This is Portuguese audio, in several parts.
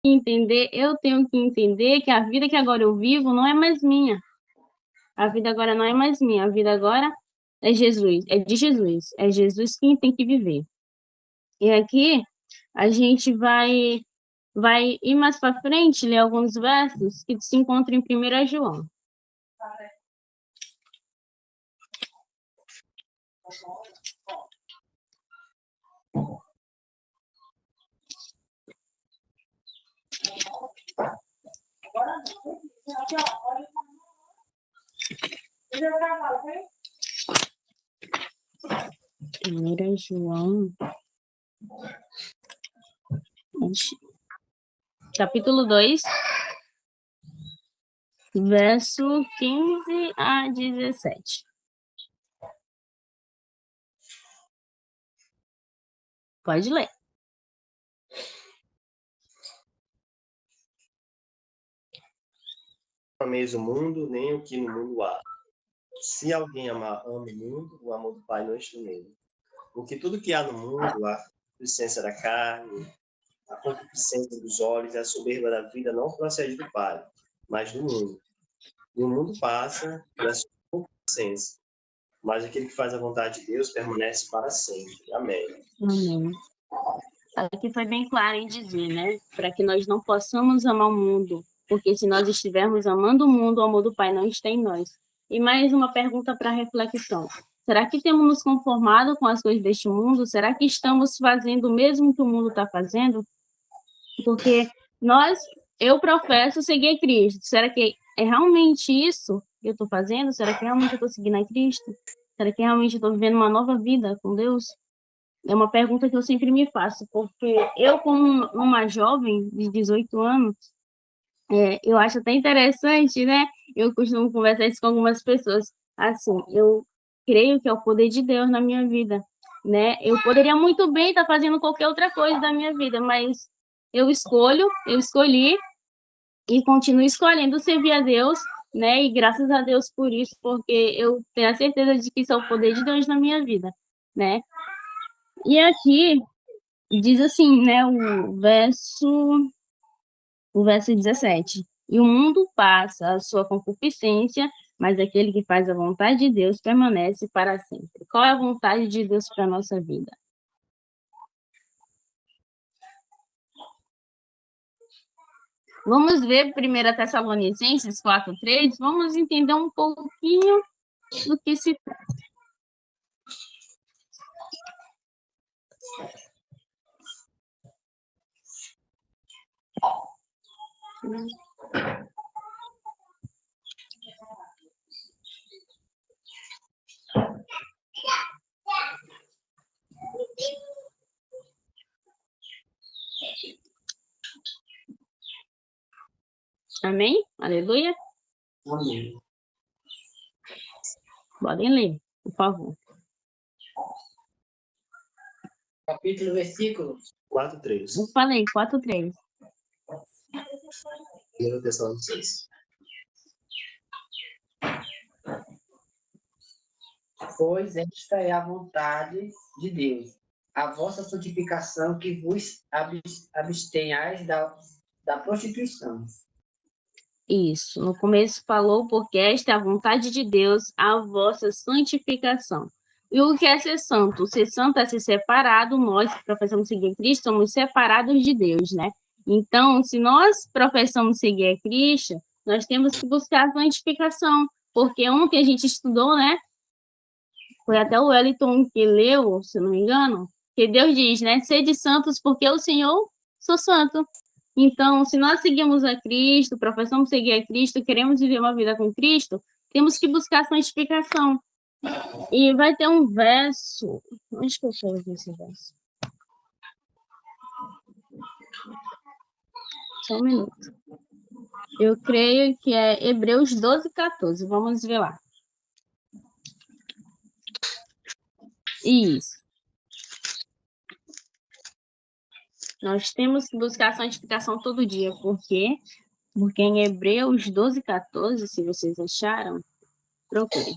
eu tenho que entender que a vida que agora eu vivo não é mais minha. A vida agora não é mais minha, a vida agora é Jesus, é de Jesus. É Jesus quem tem que viver. E aqui a gente vai ir mais para frente, ler alguns versos que se encontram em 1 João. Primeira João, capítulo 2, verso 15 a 17. Pode ler. Ameis o mundo, nem o que no mundo há. Se alguém ama o mundo, o amor do Pai não está nele. Porque tudo que há no mundo, a concupiscência da carne, a concupiscência dos olhos e a soberba da vida não procede do Pai, mas do mundo. E o mundo passa e a sua concupiscência, mas aquele que faz a vontade de Deus permanece para sempre. Amém. Amém. Aqui foi bem claro em dizer, né? Para que nós não possamos amar o mundo, porque se nós estivermos amando o mundo, o amor do Pai não está em nós. E mais uma pergunta para reflexão. Será que temos nos conformado com as coisas deste mundo? Será que estamos fazendo o mesmo que o mundo está fazendo? Porque eu professo seguir a Cristo. Será que é realmente isso que eu estou fazendo? Será que realmente eu estou seguindo a Cristo? Será que realmente eu estou vivendo uma nova vida com Deus? É uma pergunta que eu sempre me faço, porque eu, como uma jovem de 18 anos, eu acho até interessante, né? Eu costumo conversar isso com algumas pessoas. Assim, eu creio que é o poder de Deus na minha vida, né? Eu poderia muito bem estar fazendo qualquer outra coisa da minha vida, mas eu escolhi e continuo escolhendo servir a Deus, né? E graças a Deus por isso, porque eu tenho a certeza de que isso é o poder de Deus na minha vida, né? E aqui diz assim, né, o verso 17. E o mundo passa a sua concupiscência, mas aquele que faz a vontade de Deus permanece para sempre. Qual é a vontade de Deus para a nossa vida? Vamos ver 1 Tessalonicenses 4:3. Vamos entender um pouquinho do que se trata. Amém? Aleluia? Amém. Podem ler, por favor. Capítulo, versículo. 4:3. Eu falei, 4:3. 1 Tessalonicenses. Pois esta é a vontade de Deus, a vossa santificação, que vos abstenhais da prostituição. Isso. No começo falou, porque esta é a vontade de Deus, a vossa santificação. E o que é ser santo? Ser santo é ser separado. Nós que professamos seguir a Cristo somos separados de Deus, né? Então, se nós professamos seguir a Cristo, nós temos que buscar a santificação. Porque ontem a gente estudou, né? Foi até o Wellington que leu, se não me engano, que Deus diz, né? Sede santos, porque o Senhor sou santo. Então, se nós seguimos a Cristo, professamos seguir a Cristo, queremos viver uma vida com Cristo, temos que buscar a santificação. E vai ter um verso. Onde que eu coloquei esse verso? Só um minuto. Eu creio que é Hebreus 12:14. Vamos ver lá. Isso. Nós temos que buscar a santificação todo dia. Por quê? Porque em Hebreus 12:14, se vocês acharam, procurem.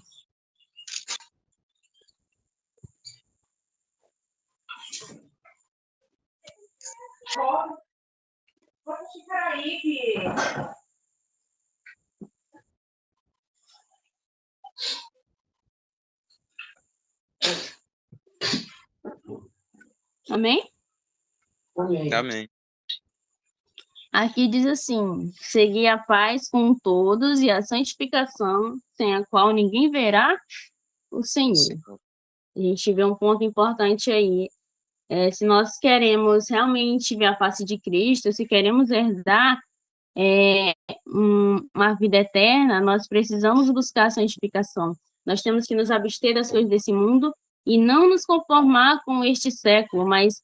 Amém? Amém. Amém. Aqui diz assim: seguir a paz com todos e a santificação, sem a qual ninguém verá o Senhor. A gente vê um ponto importante aí. Se nós queremos realmente ver a face de Cristo, se queremos herdar uma vida eterna, nós precisamos buscar a santificação. Nós temos que nos abster das coisas desse mundo e não nos conformar com este século, mas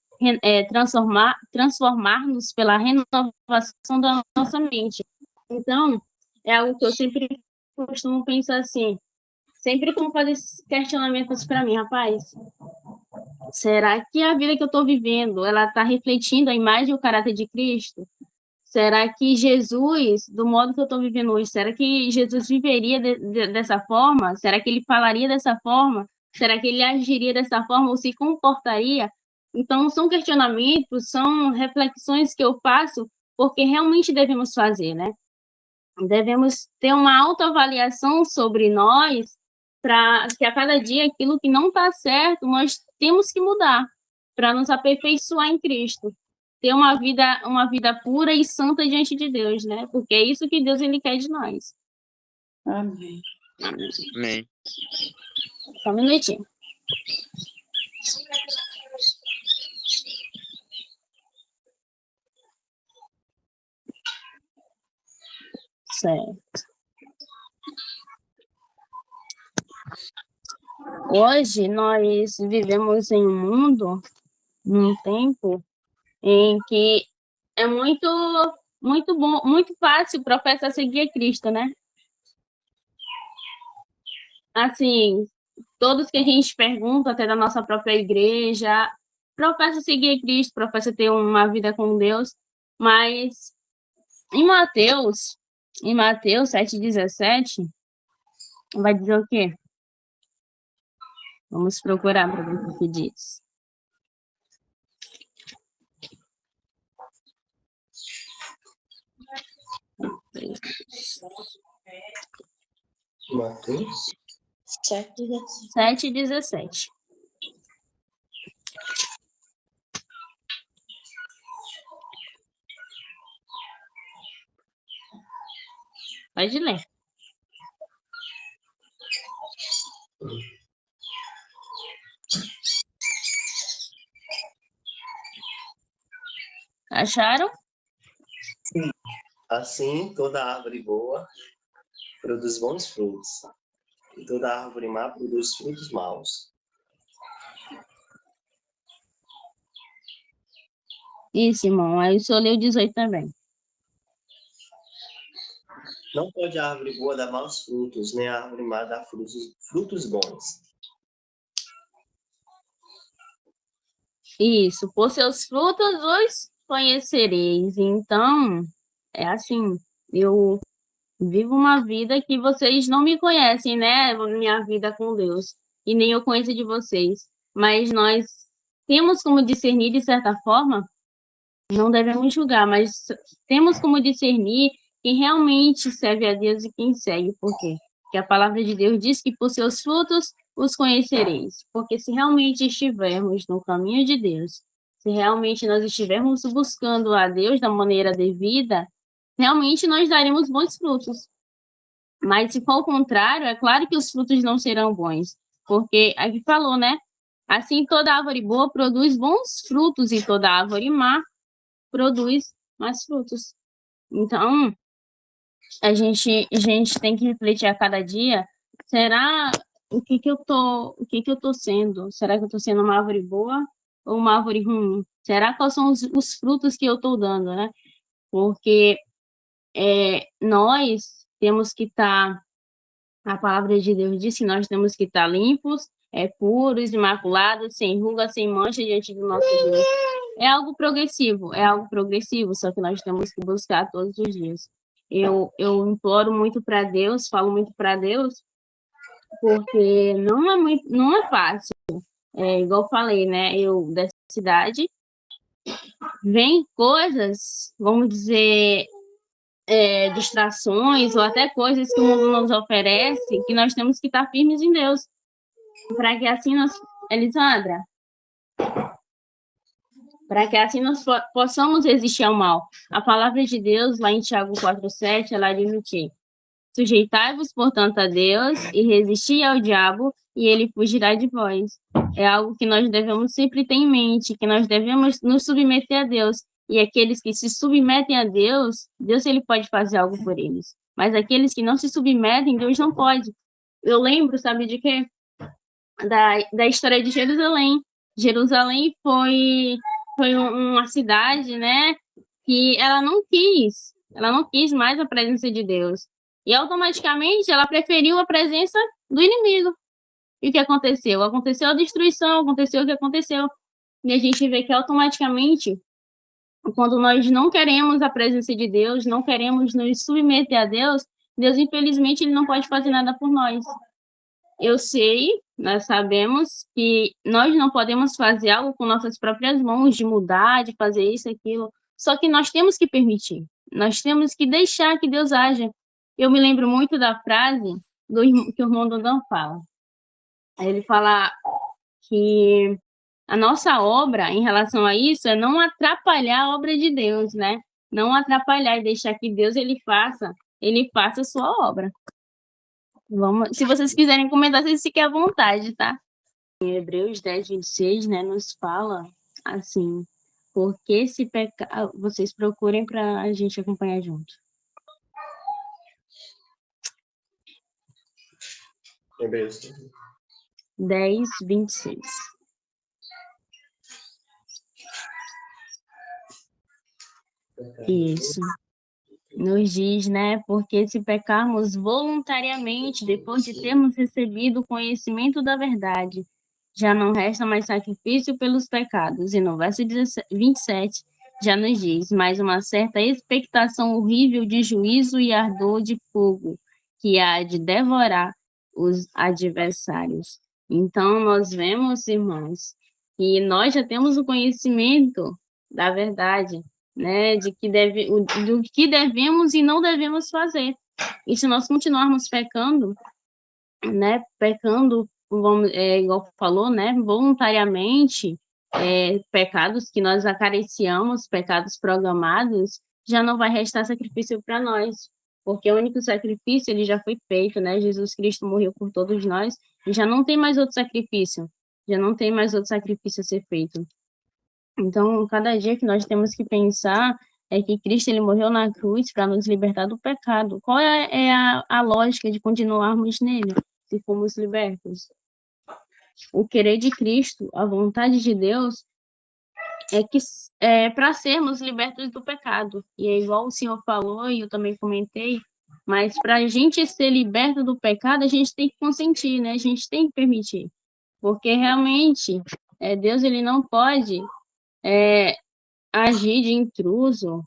transformar-nos pela renovação da nossa mente. Então, é algo que eu sempre costumo pensar assim, sempre como fazer esses questionamentos para mim, rapaz, será que a vida que eu estou vivendo, ela está refletindo a imagem e o caráter de Cristo? Será que Jesus, do modo que eu estou vivendo hoje, será que Jesus viveria dessa forma? Será que ele falaria dessa forma? Será que ele agiria dessa forma ou se comportaria? Então, são questionamentos, são reflexões que eu faço porque realmente devemos fazer, né? Devemos ter uma autoavaliação sobre nós para que a cada dia aquilo que não está certo, nós temos que mudar para nos aperfeiçoar em Cristo. Ter uma vida pura e santa diante de Deus, né? Porque é isso que Deus ele quer de nós. Amém. Amém. Só um minutinho. Certo. Hoje nós vivemos em um mundo, num tempo em que é muito bom, muito fácil professar seguir a Cristo, né? Assim, todos que a gente pergunta, até da nossa própria igreja, professa seguir a Cristo, professa ter uma vida com Deus, mas em Mateus 7,17, vai dizer o quê? Vamos procurar para ver o que diz. Mateus 7,17. Pode ler. Acharam? Assim, toda árvore boa produz bons frutos, e toda árvore má produz frutos maus. Isso, irmão. Aí o senhor leu 18 também. Não pode a árvore boa dar maus frutos, nem a árvore má dar frutos bons. Isso. Por seus frutos os conhecereis. Então, é assim, eu vivo uma vida que vocês não me conhecem, né? Minha vida com Deus. E nem eu conheço de vocês. Mas nós temos como discernir, de certa forma, não devemos julgar, mas temos como discernir quem realmente serve a Deus e quem segue. Por quê? Porque a palavra de Deus diz que por seus frutos os conhecereis. Porque se realmente estivermos no caminho de Deus, se realmente nós estivermos buscando a Deus da maneira devida, realmente nós daremos bons frutos. Mas se for o contrário, é claro que os frutos não serão bons. Porque aqui falou, né? Assim toda árvore boa produz bons frutos e toda árvore má produz mais frutos. Então, a gente tem que refletir a cada dia, será o que eu tô sendo? Será que eu tô sendo uma árvore boa ou uma árvore ruim? Será quais são os frutos que eu estou dando, né? Porque nós temos que estar, a palavra de Deus diz que nós temos que estar limpos, puros, imaculados, sem ruga, sem mancha diante do nosso Deus. É algo progressivo, só que nós temos que buscar todos os dias. Eu imploro muito para Deus, falo muito para Deus, porque não é fácil. Igual eu falei, né? Eu dessa cidade, vem coisas, vamos dizer, distrações ou até coisas que o mundo nos oferece, que nós temos que estar firmes em Deus, para que assim nós, Elisandra, para que assim nós possamos resistir ao mal. A palavra de Deus, lá em Tiago 4,7, ela diz o quê? Sujeitai-vos, portanto, a Deus e resisti ao diabo, e ele fugirá de vós. É algo que nós devemos sempre ter em mente, que nós devemos nos submeter a Deus. E aqueles que se submetem a Deus, Deus ele pode fazer algo por eles. Mas aqueles que não se submetem, Deus não pode. Eu lembro, sabe de quê? Da história de Jerusalém. Jerusalém foi uma cidade, né, que ela não quis mais a presença de Deus. E automaticamente ela preferiu a presença do inimigo. E o que aconteceu? Aconteceu a destruição, aconteceu o que aconteceu. E a gente vê que automaticamente, quando nós não queremos a presença de Deus, não queremos nos submeter a Deus, Deus, infelizmente, ele não pode fazer nada por nós. Eu sei, nós sabemos que nós não podemos fazer algo com nossas próprias mãos, de mudar, de fazer isso, aquilo. Só que nós temos que permitir. Nós temos que deixar que Deus haja. Eu me lembro muito da frase que o irmão Dodão fala. Ele fala que a nossa obra, em relação a isso, é não atrapalhar a obra de Deus, né? Não atrapalhar e deixar que Deus ele faça a sua obra. Vamos, se vocês quiserem comentar, vocês fiquem à vontade, tá? Em Hebreus 10:26, né, nos fala assim, porque se pecar, vocês procurem para a gente acompanhar junto. Hebreus 10:26. Isso. Nos diz, né? Porque se pecarmos voluntariamente, depois de termos recebido o conhecimento da verdade, já não resta mais sacrifício pelos pecados. E no verso 27 já nos diz, mais uma certa expectação horrível de juízo e ardor de fogo, que há de devorar os adversários. Então, nós vemos, irmãos, que nós já temos o conhecimento da verdade, né, do que devemos e não devemos fazer. E se nós continuarmos pecando, né, igual falou, né, voluntariamente, pecados que nós acariciamos, pecados programados, já não vai restar sacrifício para nós, porque o único sacrifício ele já foi feito, né? Jesus Cristo morreu por todos nós e já não tem mais outro sacrifício, a ser feito. Então, cada dia que nós temos que pensar é que Cristo ele morreu na cruz para nos libertar do pecado. Qual é a lógica de continuarmos nele, se formos libertos? O querer de Cristo, a vontade de Deus, é que para sermos libertos do pecado. E é igual o Senhor falou, e eu também comentei, mas para a gente ser liberto do pecado, a gente tem que consentir, né? A gente tem que permitir. Porque realmente, Deus ele não pode agir de intruso,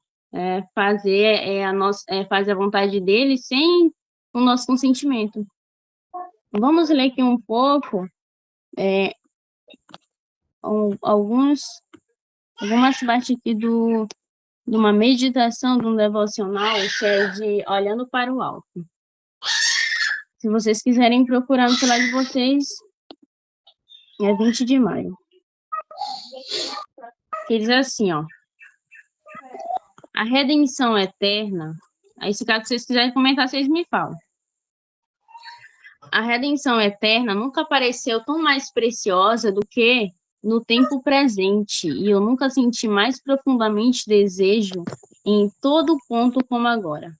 fazer a vontade dele sem o nosso consentimento. Vamos ler aqui um pouco algumas partes aqui de uma meditação, de um devocional, que é de Olhando para o Alto. Se vocês quiserem procurar no celular de vocês, é 20 de maio. Que diz assim, ó. A redenção eterna. Aí, se caso vocês quiserem comentar, vocês me falam. A redenção eterna nunca pareceu tão mais preciosa do que no tempo presente, e eu nunca senti mais profundamente desejo em todo ponto como agora.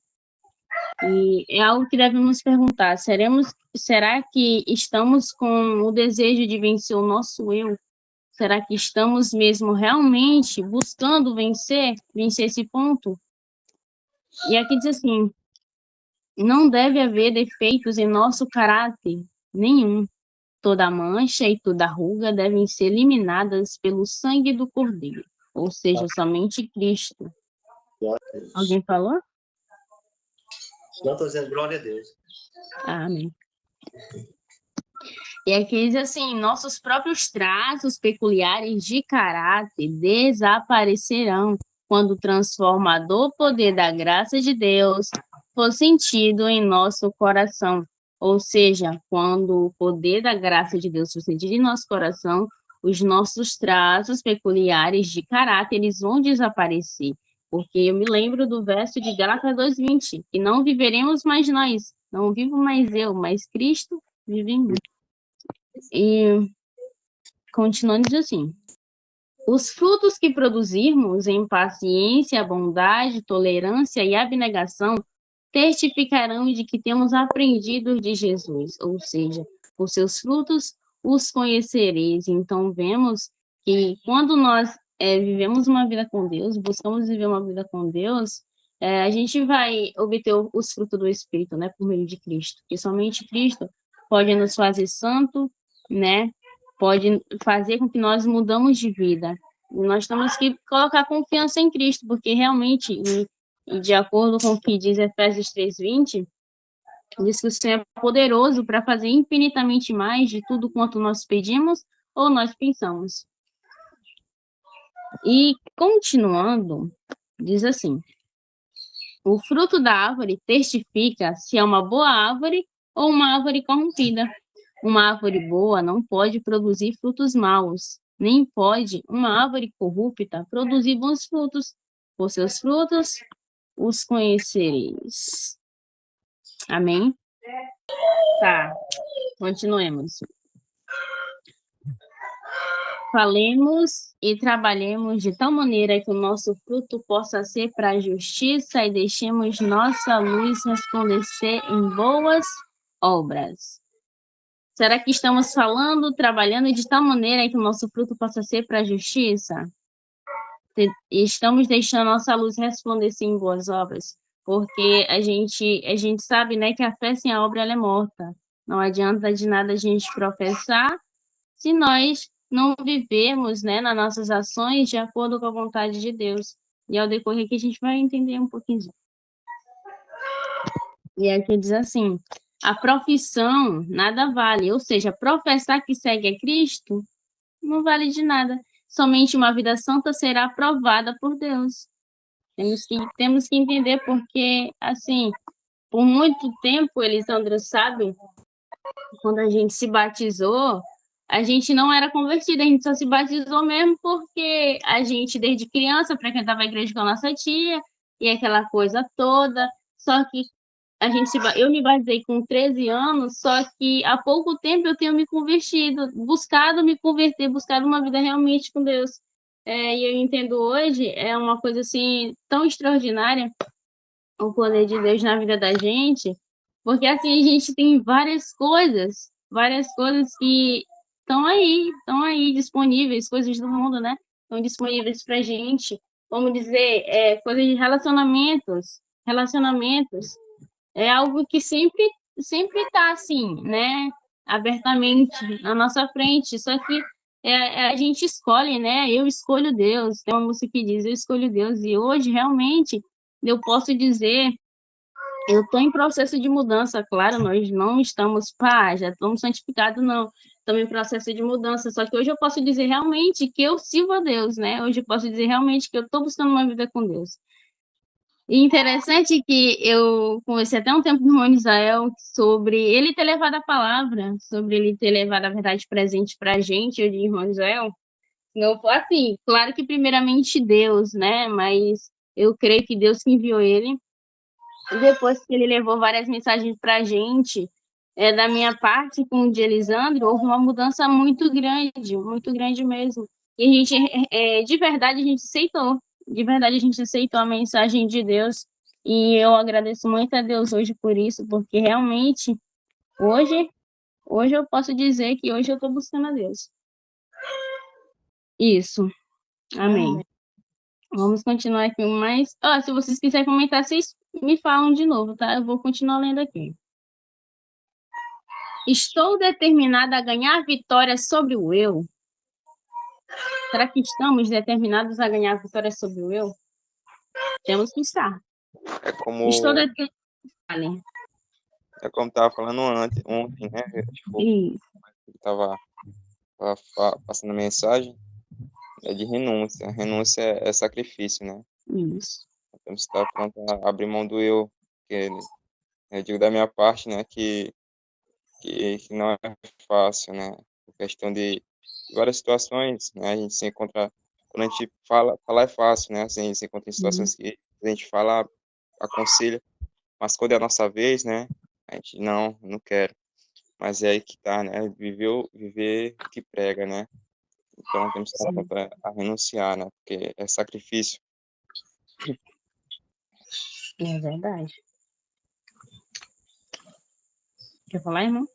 E é algo que devemos perguntar, será que estamos com o desejo de vencer o nosso eu? Será que estamos mesmo realmente buscando vencer esse ponto? E aqui diz assim, não deve haver defeitos em nosso caráter nenhum. Toda mancha e toda ruga devem ser eliminadas pelo sangue do Cordeiro, ou seja, somente Cristo. Alguém falou? Não, estou dizendo glória a Deus. Amém. E aqui diz assim: nossos próprios traços peculiares de caráter desaparecerão quando o transformador poder da graça de Deus for sentido em nosso coração. Ou seja, quando o poder da graça de Deus for sentido em nosso coração, os nossos traços peculiares de caráter eles vão desaparecer. Porque eu me lembro do verso de Gálatas 2:20, que não viveremos mais nós, não vivo mais eu, mas Cristo vive em mim. E continuando diz assim: os frutos que produzirmos em paciência, bondade, tolerância e abnegação testificarão de que temos aprendido de Jesus, ou seja, por seus frutos os conhecereis. Então vemos que quando nós vivemos uma vida com Deus, buscamos viver uma vida com Deus, a gente vai obter os frutos do Espírito, né, por meio de Cristo, que somente Cristo pode nos fazer santo, né, pode fazer com que nós mudamos de vida. Nós temos que colocar confiança em Cristo, porque realmente, e de acordo com o que diz Efésios 3:20, diz que o Senhor é poderoso para fazer infinitamente mais de tudo quanto nós pedimos ou nós pensamos. E continuando, diz assim: o fruto da árvore testifica se é uma boa árvore ou uma árvore corrompida. Uma árvore boa não pode produzir frutos maus, nem pode uma árvore corrupta produzir bons frutos. Por seus frutos os conhecereis. Amém? Tá, continuemos. Falemos e trabalhemos de tal maneira que o nosso fruto possa ser para a justiça e deixemos nossa luz resplandecer em boas obras. Será que estamos falando, trabalhando de tal maneira que o nosso fruto possa ser para a justiça? Estamos deixando nossa luz resplandecer em boas obras? Porque a gente sabe, né, que a fé sem a obra ela é morta. Não adianta de nada a gente professar se nós não vivemos, né, nas nossas ações de acordo com a vontade de Deus. E ao decorrer que a gente vai entender um pouquinho. E aqui diz assim: a profissão nada vale, ou seja, professar que segue a Cristo não vale de nada. Somente uma vida santa será aprovada por Deus. Temos que entender porque, assim, por muito tempo, Elisandro sabe, quando a gente se batizou, a gente não era convertida, a gente só se batizou mesmo porque a gente, desde criança, frequentava a igreja com a nossa tia, e aquela coisa toda. Só que eu me batizei com 13 anos, só que há pouco tempo eu tenho me convertido, buscado me converter, buscado uma vida realmente com Deus. E eu entendo hoje, é uma coisa assim tão extraordinária, o poder de Deus na vida da gente, porque assim a gente tem várias coisas que estão aí disponíveis, coisas do mundo, né? Estão disponíveis pra gente, vamos dizer, coisas de relacionamentos, é algo que sempre está assim, né? Abertamente na nossa frente, só que a gente escolhe, né? Eu escolho Deus. Tem uma música que diz: eu escolho Deus. E hoje, realmente, eu posso dizer, eu estou em processo de mudança, claro, nós não estamos, já estamos santificados, não. Estamos em processo de mudança, só que hoje eu posso dizer realmente que eu sirvo a Deus, né? Hoje eu posso dizer realmente que eu estou buscando uma vida com Deus. E interessante que eu conversei até um tempo com o irmão Israel sobre ele ter levado a palavra, sobre ele ter levado a verdade presente para a gente, eu digo, irmão Israel, não foi assim, claro que primeiramente Deus, né, mas eu creio que Deus que enviou ele, e depois que ele levou várias mensagens para a gente, da minha parte com o de Elisandro, houve uma mudança muito grande mesmo, e a gente, de verdade, a gente aceitou. De verdade, a gente aceitou a mensagem de Deus e eu agradeço muito a Deus hoje por isso, porque realmente hoje eu posso dizer que hoje eu estou buscando a Deus. Isso. Amém. Vamos continuar aqui mais. Se vocês quiserem comentar, vocês me falam de novo, tá? Eu vou continuar lendo aqui. Estou determinada a ganhar vitória sobre o eu. Será que estamos determinados a ganhar vitória sobre o eu? Temos que estar. É como... Estou determinada. É como estava falando ontem, né? Isso. Eu estava passando a mensagem, é de renúncia. Renúncia é sacrifício, né? Isso. Temos que estar pronto a abrir mão do eu, que eu digo da minha parte, né? Que não é fácil, né? Por questão de várias situações, né? A gente se encontra, quando a gente falar é fácil, né? Assim, a gente se encontra em situações que a gente fala, aconselha, mas quando é a nossa vez, né? A gente não quero. Mas é aí que tá, né? Viver o que prega, né? Então temos que estar pronto a renunciar, né? Porque é sacrifício. É verdade. Quer falar, irmão?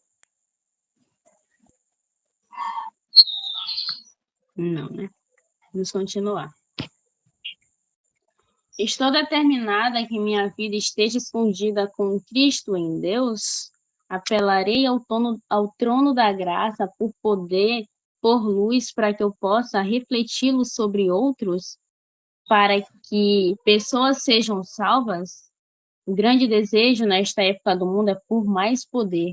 Não, né? Vamos continuar. Estou determinada que minha vida esteja escondida com Cristo em Deus. Apelarei ao trono da graça por poder, por luz, para que eu possa refleti-lo sobre outros, para que pessoas sejam salvas. O grande desejo nesta época do mundo é por mais poder.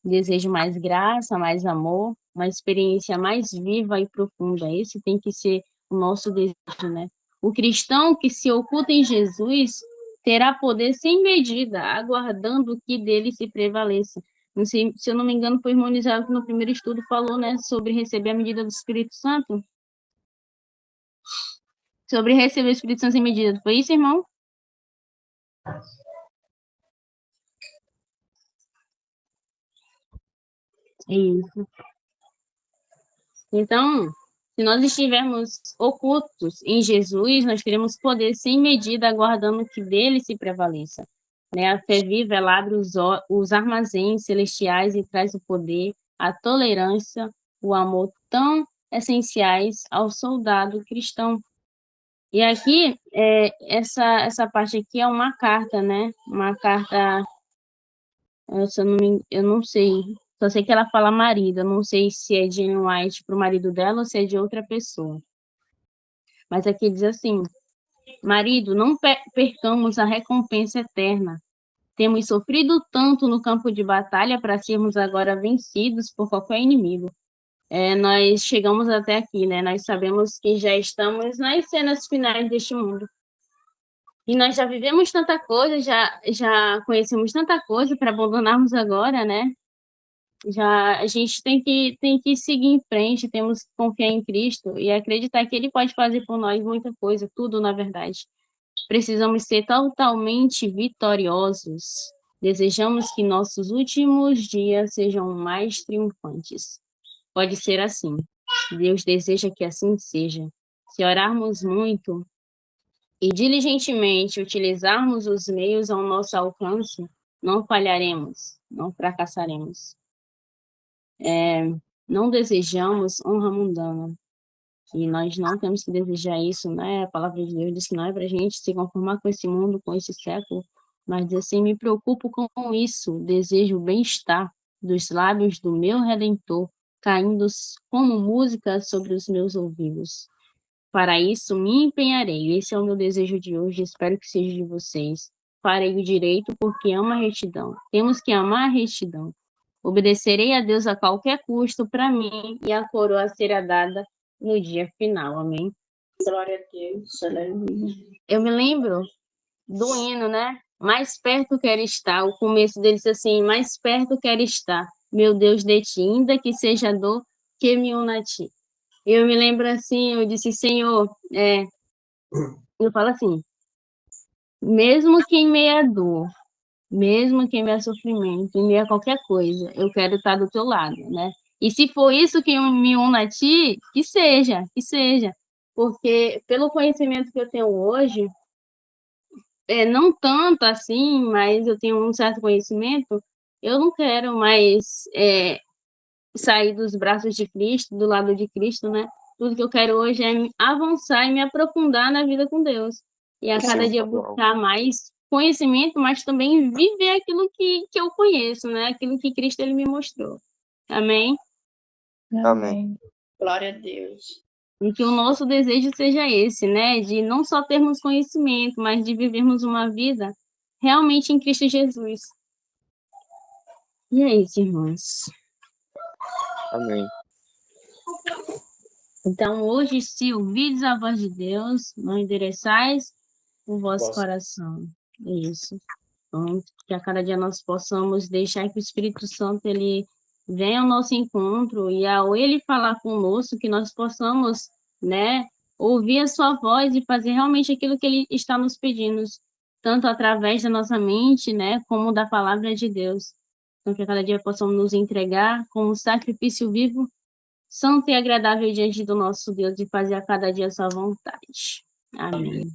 Desejo mais graça, mais amor, uma experiência mais viva e profunda. Esse tem que ser o nosso desejo, né? O cristão que se oculta em Jesus terá poder sem medida, aguardando o que dele se prevaleça. Não sei, se eu não me engano, foi o irmão Isaac que no primeiro estudo falou, né, sobre receber a medida do Espírito Santo. Sobre receber o Espírito Santo sem medida. Foi isso, irmão? Isso. Então, se nós estivermos ocultos em Jesus, nós teremos poder sem medida, aguardando que dele se prevaleça. Né? A fé viva, ela abre os armazéns celestiais e traz o poder, a tolerância, o amor tão essenciais ao soldado cristão. E aqui, essa parte aqui é uma carta, né? Uma carta, eu não sei, só sei que ela fala marido, eu não sei se é de Ellen White para o marido dela ou se é de outra pessoa. Mas aqui diz assim: marido, não percamos a recompensa eterna. Temos sofrido tanto no campo de batalha para sermos agora vencidos por qualquer inimigo. Nós chegamos até aqui, né? Nós sabemos que já estamos nas cenas finais deste mundo. E nós já vivemos tanta coisa, já conhecemos tanta coisa para abandonarmos agora, né? A gente tem que seguir em frente, temos que confiar em Cristo e acreditar que Ele pode fazer por nós muita coisa, tudo na verdade. Precisamos ser totalmente vitoriosos. Desejamos que nossos últimos dias sejam mais triunfantes. Pode ser assim. Deus deseja que assim seja. Se orarmos muito e diligentemente utilizarmos os meios ao nosso alcance, não falharemos, não fracassaremos. Não desejamos honra mundana, e nós não temos que desejar isso, né? A palavra de Deus diz que não é para a gente se conformar com esse mundo, com esse século, mas assim, me preocupo com isso, desejo o bem-estar dos lábios do meu Redentor, caindo como música sobre os meus ouvidos. Para isso, me empenharei. Esse é o meu desejo de hoje, espero que seja de vocês. Farei o direito porque amo a retidão. Temos que amar a retidão. Obedecerei a Deus a qualquer custo para mim e a coroa será dada no dia final. Amém? Glória a Deus. Aleluia. Eu me lembro do hino, né? Mais perto quero estar. O começo dele diz assim: mais perto quero estar, meu Deus, de ti, ainda que seja dor que me una a ti. Eu me lembro assim, eu disse: Senhor, eu falo assim, mesmo que em meia dor, mesmo que em meio a sofrimento, em meio a qualquer coisa, eu quero estar do teu lado, né? E se for isso que me une a ti, que seja, que seja. Porque pelo conhecimento que eu tenho hoje, não tanto assim, mas eu tenho um certo conhecimento, eu não quero mais sair dos braços de Cristo, do lado de Cristo, né? Tudo que eu quero hoje é avançar e me aprofundar na vida com Deus. E a cada dia buscar mais conhecimento, mas também viver aquilo que eu conheço, né? Aquilo que Cristo ele me mostrou. Amém? Amém. Glória a Deus. E que o nosso desejo seja esse, né? De não só termos conhecimento, mas de vivermos uma vida realmente em Cristo Jesus. E é isso, irmãos. Amém. Então, hoje, se ouvides a voz de Deus, não endereçais o vosso Vosso. coração. É isso. Então, que a cada dia nós possamos deixar que o Espírito Santo ele venha ao nosso encontro e ao ele falar conosco, que nós possamos, né, ouvir a sua voz e fazer realmente aquilo que ele está nos pedindo, tanto através da nossa mente, né, como da palavra de Deus. Então, que a cada dia possamos nos entregar como sacrifício vivo, santo e agradável diante do nosso Deus e fazer a cada dia a sua vontade. Amém.